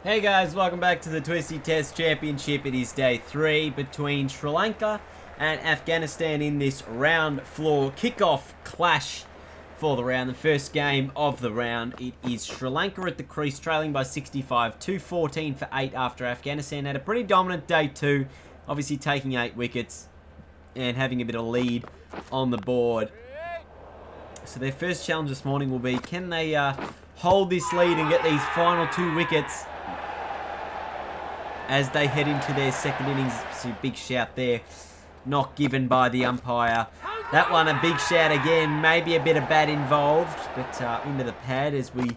Hey guys, welcome back to the Twistie Test Championship. It is day 3 between Sri Lanka and Afghanistan in this round floor kickoff clash for the round. The first game of the round. It is Sri Lanka at the crease, trailing by 65, 2-14 for 8 after Afghanistan had a pretty dominant day 2, obviously taking 8 wickets and having a bit of lead on the board. So their first challenge this morning will be, can they hold this lead and get these final 2 wickets as they head into their second innings. So big shout there, not given by the umpire. That one a big shout again, maybe a bit of bat involved, but into the pad as we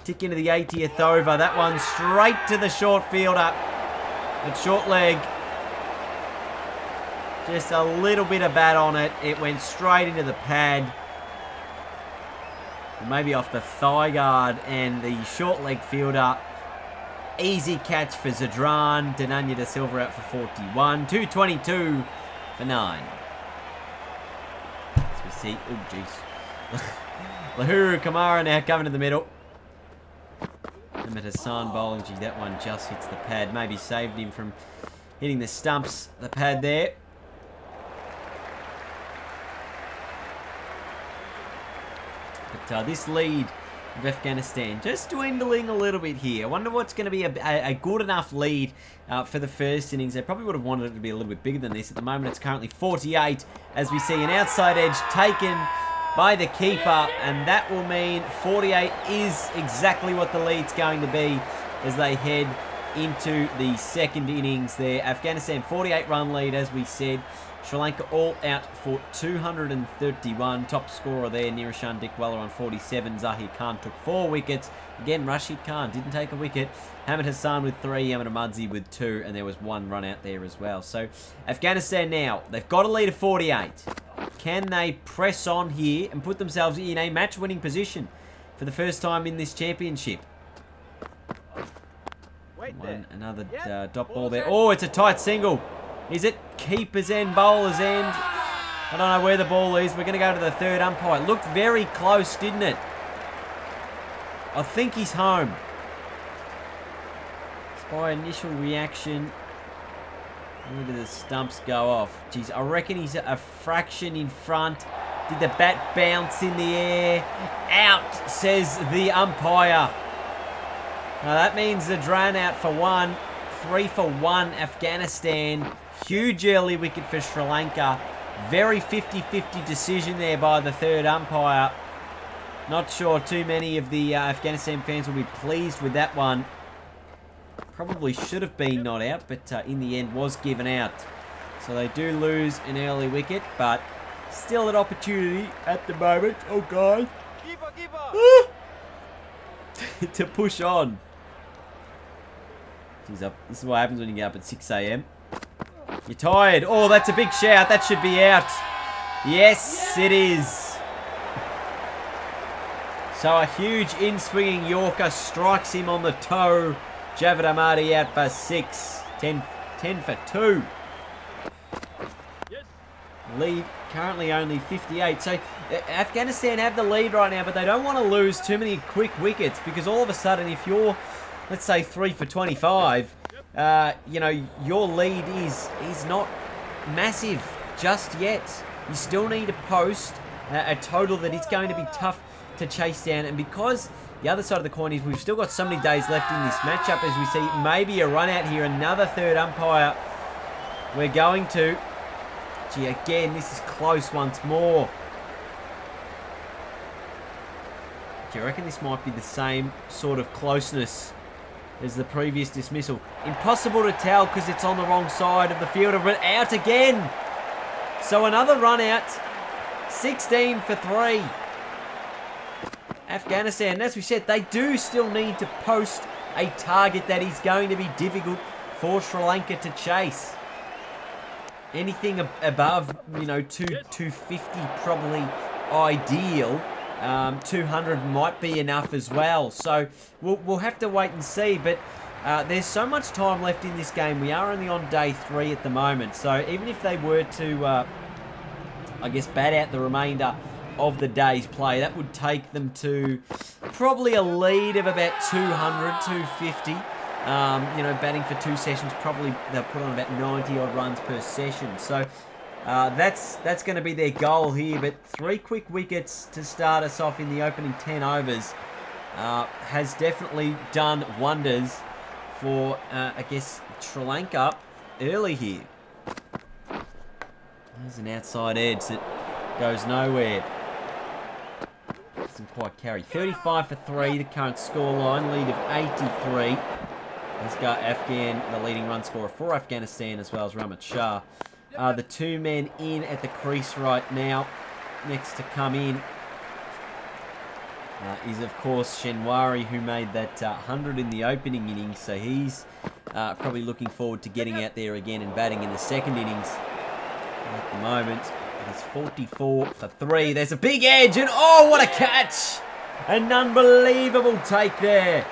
tick into the 80th over. That one straight to the short fielder at short leg. Just a little bit of bat on it. It went straight into the pad. Maybe off the thigh guard and the short leg fielder. Easy catch for Zadran. Denanya de Silva out for 41. 222 for 9. As we see, oh jeez. Lahuru Kamara now coming to the middle. Ahmed Hassan bowling. Gee, that one just hits the pad. Maybe saved him from hitting the stumps, the pad there. But this lead of Afghanistan just dwindling a little bit here. I wonder what's going to be a good enough lead for the first innings. They probably would have wanted it to be a little bit bigger than this. At the moment, it's currently 48 as we see an outside edge taken by the keeper, and that will mean 48 is exactly what the lead's going to be as they head into the second innings there. Afghanistan 48 run lead, as we said. Sri Lanka all out for 231. Top scorer there, Nirashan Dickwella on 47. Zahir Khan took 4 wickets. Again, Rashid Khan didn't take a wicket. Hamid Hassan with 3, Ahmed Ahmadzi with 2, and there was 1 run out there as well. So, Afghanistan now, they've got a lead of 48. Can they press on here and put themselves in a match-winning position for the first time in this championship? Another dot ball there. Oh, it's a tight single. Is it keeper's end, bowler's end? I don't know where the ball is. We're going to go to the third umpire. It looked very close, didn't it? I think he's home. Just by initial reaction. Where did the stumps go off? Geez, I reckon he's a fraction in front. Did the bat bounce in the air? Out, says the umpire. Now that means Zadran out for 1. 3 for 1, Afghanistan. Huge early wicket for Sri Lanka. Very 50-50 decision there by the third umpire. Not sure too many of the Afghanistan fans will be pleased with that one. Probably should have been not out, but in the end was given out. So they do lose an early wicket, but still an opportunity at the moment. Oh, God. To push on. Jeez, this is what happens when you get up at 6 a.m. You're tired. Oh, that's a big shout. That should be out. Yes, it is. So a huge in-swinging Yorker strikes him on the toe. Javed Ahmadi out for 6. 10 for 2. Lead currently only 58. So Afghanistan have the lead right now, but they don't want to lose too many quick wickets because all of a sudden if you're, let's say, 3 for 25, you know, your lead is not massive just yet. You still need to post a total that is going to be tough to chase down. And because the other side of the coin is we've still got so many days left in this matchup, as we see maybe a run out here, another third umpire. We're going to... Gee, again, this is close once more. Do you reckon this might be the same sort of closeness as the previous dismissal? Impossible to tell because it's on the wrong side of the fielder, but out again. So another run out. 16 for 3. Afghanistan, as we said, they do still need to post a target that is going to be difficult for Sri Lanka to chase. Anything above, you know, 250 probably ideal. 200 might be enough as well. So we'll have to wait and see. But there's so much time left in this game. We are only on day 3 at the moment. So even if they were to, I guess, bat out the remainder of the day's play, that would take them to probably a lead of about 200, 250. You know, batting for 2 sessions, probably they'll put on about 90 odd runs per session. So that's going to be their goal here. But 3 quick wickets to start us off in the opening 10 overs has definitely done wonders for, I guess, Sri Lanka early here. There's an outside edge that goes nowhere. Doesn't quite carry. 35 for 3, the current scoreline, lead of 83. Let's go Afghan, the leading run scorer for Afghanistan, as well as Rahmat Shah. The 2 men in at the crease right now. Next to come in is, of course, Shenwari, who made that 100 in the opening innings. So he's probably looking forward to getting out there again and batting in the second innings. At the moment, it is 44 for 3. There's a big edge, and oh, what a catch! An unbelievable take there.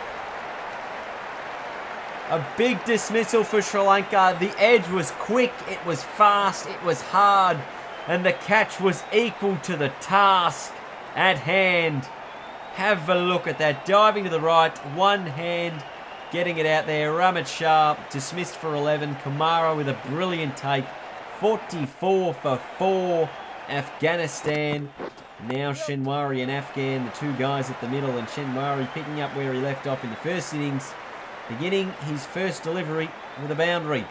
A big dismissal for Sri Lanka. The edge was quick, it was fast, it was hard, and the catch was equal to the task at hand. Have a look at that. Diving to the right, one hand, getting it out there. Rahmat Shah dismissed for 11. Kumara with a brilliant take. 44 for 4. Afghanistan. Now Shenwari and Afghan, the 2 guys at the middle, and Shenwari picking up where he left off in the first innings, beginning his first delivery with a boundary.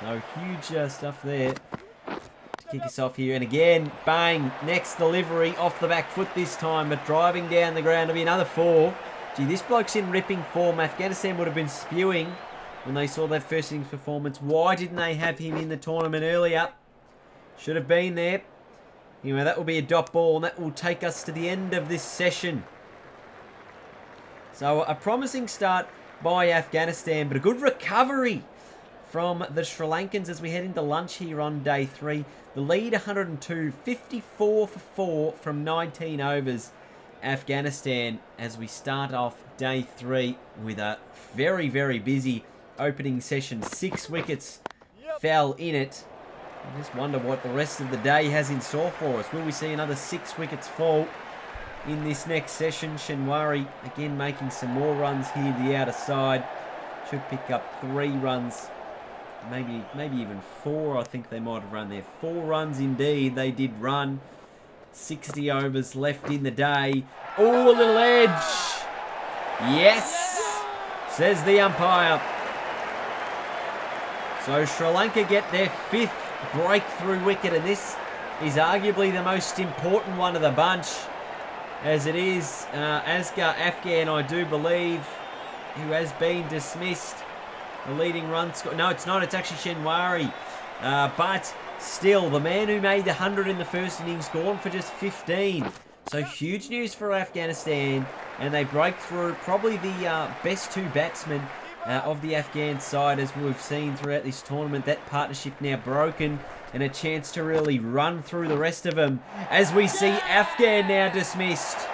So huge stuff there to kick us off here. And again, bang, next delivery off the back foot this time, but driving down the ground to be another 4. Gee, this bloke's in ripping form. Afghanistan would have been spewing when they saw that first innings performance. Why didn't they have him in the tournament earlier? Should have been there. Anyway, that will be a dot ball, and that will take us to the end of this session. So a promising start by Afghanistan, but a good recovery from the Sri Lankans as we head into lunch here on day 3. The lead 102, 54 for 4 from 19 overs. Afghanistan as we start off day 3 with a very, very busy opening session. 6 wickets fell in it. I just wonder what the rest of the day has in store for us. Will we see another 6 wickets fall in this next session? Shenwari again making some more runs here, the outer side. Should pick up 3 runs. Maybe even 4, I think they might have run there. 4 runs indeed, they did run. 60 overs left in the day. Oh, a little edge. Yes, says the umpire. So Sri Lanka get their 5th breakthrough wicket, and this is arguably the most important one of the bunch, as it is Asghar Afghan, I do believe, who has been dismissed. The leading run score. No, it's not. It's actually Shenwari. But still, the man who made the 100 in the first innings gone for just 15. So huge news for Afghanistan, and they break through probably the best 2 batsmen of the Afghan side, as we've seen throughout this tournament. That partnership now broken, and a chance to really run through the rest of them, as we see Afghan now dismissed.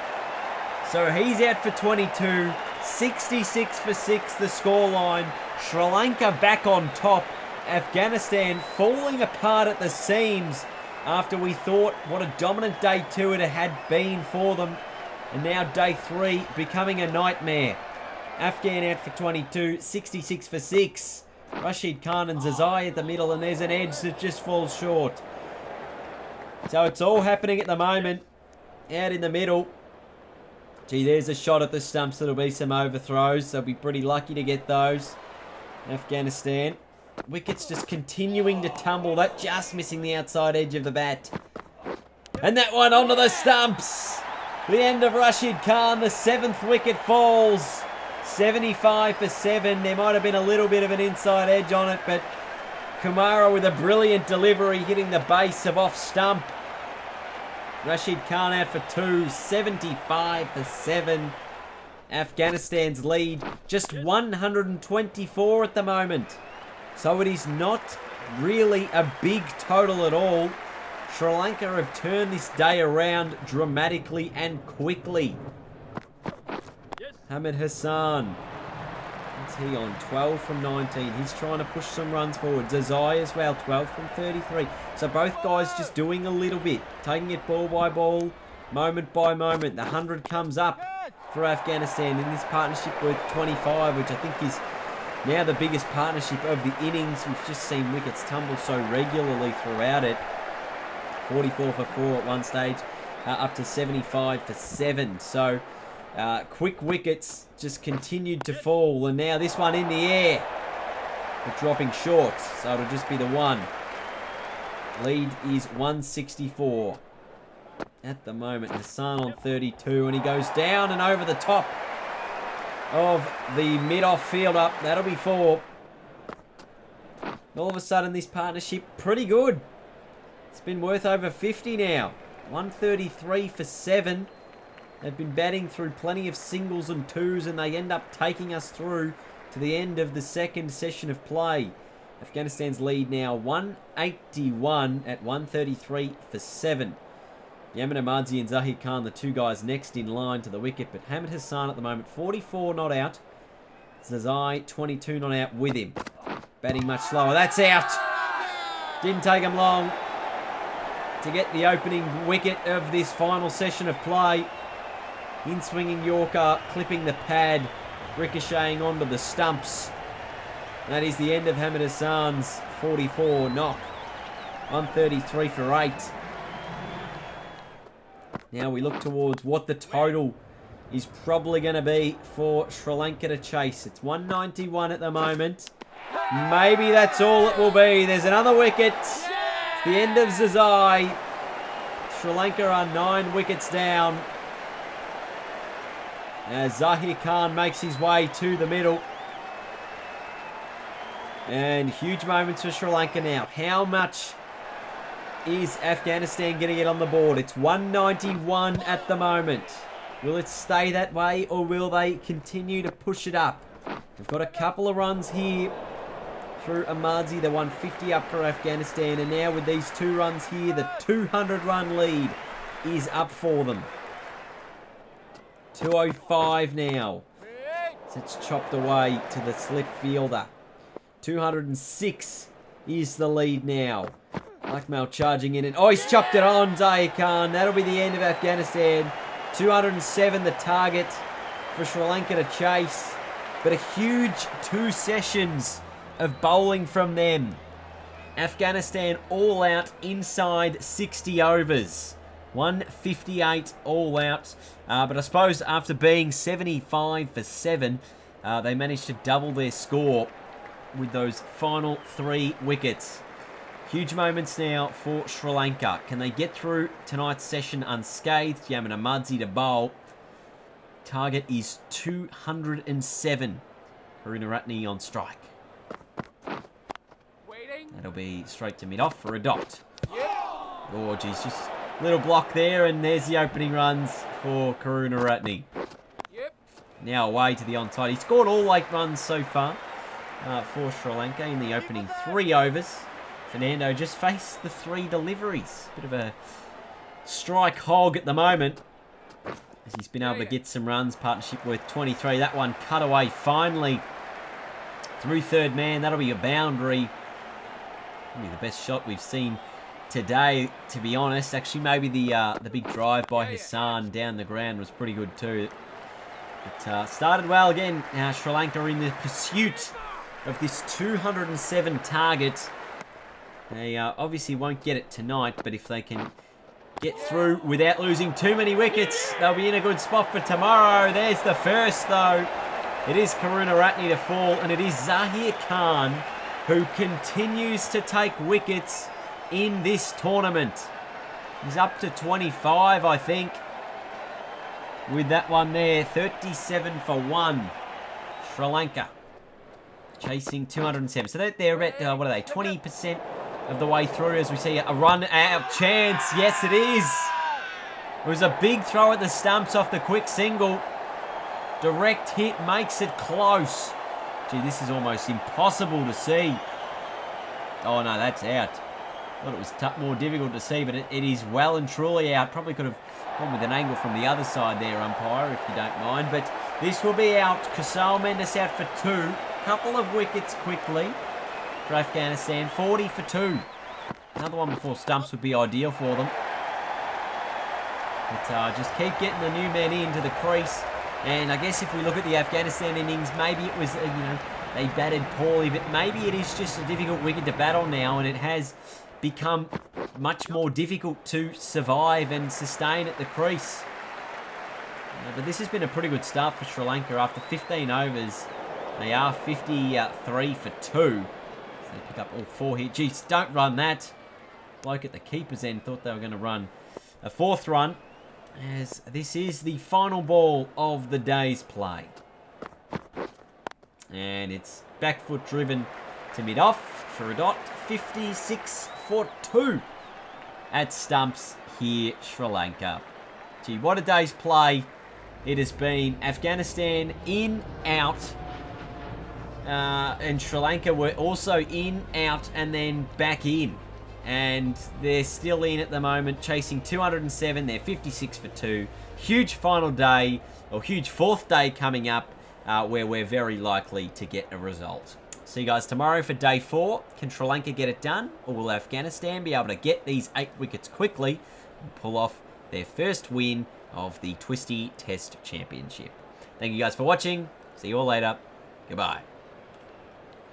So he's out for 22, 66 for 6 the scoreline. Sri Lanka back on top. Afghanistan falling apart at the seams after we thought what a dominant day 2 it had been for them, and now day 3 becoming a nightmare. Afghan out for 22, 66 for 6. Rashid Khan and Zazai at the middle, and there's an edge that just falls short. So it's all happening at the moment out in the middle. Gee, there's a shot at the stumps. There'll be some overthrows. They'll be pretty lucky to get those. Afghanistan. Wickets just continuing to tumble. That just missing the outside edge of the bat. And that one onto the stumps. The end of Rashid Khan. The 7th wicket falls. 75 for 7. There might have been a little bit of an inside edge on it, but Kumara with a brilliant delivery hitting the base of off stump. Rashid Khan out for 2. 75 for 7. Afghanistan's lead just 124 at the moment. So it is not really a big total at all. Sri Lanka have turned this day around dramatically and quickly. Hamid Hassan. What's he on? 12 from 19. He's trying to push some runs forward. Zazai as well, 12 from 33. So both guys just doing a little bit. Taking it ball by ball, moment by moment. The 100 comes up for Afghanistan in this partnership worth 25, which I think is now the biggest partnership of the innings. We've just seen wickets tumble so regularly throughout it. 44 for 4 at one stage, up to 75 for 7. So quick wickets just continued to fall, and now this one in the air, but dropping short, so it'll just be the one. Lead is 164 at the moment. Hassan on 32, and he goes down and over the top of the mid-off fielder. That'll be 4. All of a sudden, this partnership pretty good. It's been worth over 50 now. 133 for 7. They've been batting through plenty of singles and twos, and they end up taking us through to the end of the second session of play. Afghanistan's lead now 181 at 133 for 7. Yamin Ahmadzi and Zahir Khan, the two guys next in line to the wicket, but Hamid Hassan at the moment 44 not out. Zazai 22 not out with him. Batting much slower. That's out. Didn't take him long to get the opening wicket of this final session of play. In swinging Yorker, clipping the pad, ricocheting onto the stumps. That is the end of Hamid Hassan's 44 knock. 133 for 8. Now we look towards what the total is probably going to be for Sri Lanka to chase. It's 191 at the moment. Maybe that's all it will be. There's another wicket. It's the end of Zazai. Sri Lanka are 9 wickets down, as Zahir Khan makes his way to the middle. And huge moments for Sri Lanka now. How much is Afghanistan going to get on the board? It's 191 at the moment. Will it stay that way, or will they continue to push it up? We've got a couple of runs here through Ahmadzi, the 150 up for Afghanistan, and now with these 2 runs here, the 200-run lead is up for them. 205 now. So it's chopped away to the slip fielder. 206 is the lead now. Blackmail charging in, and oh, he's chopped it on, Zahir Khan. That'll be the end of Afghanistan. 207 the target for Sri Lanka to chase, but a huge 2 sessions of bowling from them. Afghanistan all out inside 60 overs. 158 all out. But I suppose after being 75 for 7, they managed to double their score with those final 3 wickets. Huge moments now for Sri Lanka. Can they get through tonight's session unscathed? Yamin Ahmadzi to bowl. Target is 207. Karunaratne on strike. That'll be straight to mid-off for a dot. Oh, geez, just a little block there, and there's the opening runs for Karunaratne. Now away to the onside. He scored all 8 runs so far for Sri Lanka in the opening 3 overs. Fernando just faced the 3 deliveries. Bit of a strike hog at the moment, as he's been able to get some runs. Partnership worth 23. That one cut away finally through third man. That'll be a boundary. Probably the best shot we've seen today, to be honest. Actually, maybe the big drive by Hassan down the ground was pretty good too. It started well again. Now Sri Lanka are in the pursuit of this 207 target. They obviously won't get it tonight, but if they can get through without losing too many wickets, they'll be in a good spot for tomorrow. There's the first, though. It is Karunaratne to fall, and it is Zahir Khan who continues to take wickets in this tournament. He's up to 25, I think, with that one there. 37 for 1. Sri Lanka chasing 207. So they're at, what are they, 20% of the way through, as we see a run out chance. Yes, it is. It was a big throw at the stumps off the quick single. Direct hit makes it close. Gee, this is almost impossible to see. Oh, no, that's out. Thought it was more difficult to see, but it is well and truly out. Probably could have gone with an angle from the other side there, umpire, if you don't mind. But this will be out. Kusal Mendes out for 2. Couple of wickets quickly for Afghanistan. 40 for 2. Another one before stumps would be ideal for them. But just keep getting the new men into the crease. And I guess if we look at the Afghanistan innings, maybe it was, they batted poorly, but maybe it is just a difficult wicket to battle now, and it has become much more difficult to survive and sustain at the crease. But this has been a pretty good start for Sri Lanka. After 15 overs, they are 53 for 2. So they pick up all 4 here. Jeez, don't run that. Bloke at the keeper's end thought they were going to run a 4th run, as this is the final ball of the day's play. And it's back foot driven to mid-off for a dot. 56 for 2 at stumps here, Sri Lanka. Gee, what a day's play it has been. Afghanistan in, out. And Sri Lanka were also in, out, and then back in. And they're still in at the moment, chasing 207. They're 56 for 2. Huge final day, or huge 4th day coming up, where we're very likely to get a result. See you guys tomorrow for day 4. Can Sri Lanka get it done, or will Afghanistan be able to get these 8 wickets quickly and pull off their first win of the Twistie Test Championship? Thank you guys for watching. See you all later. Goodbye.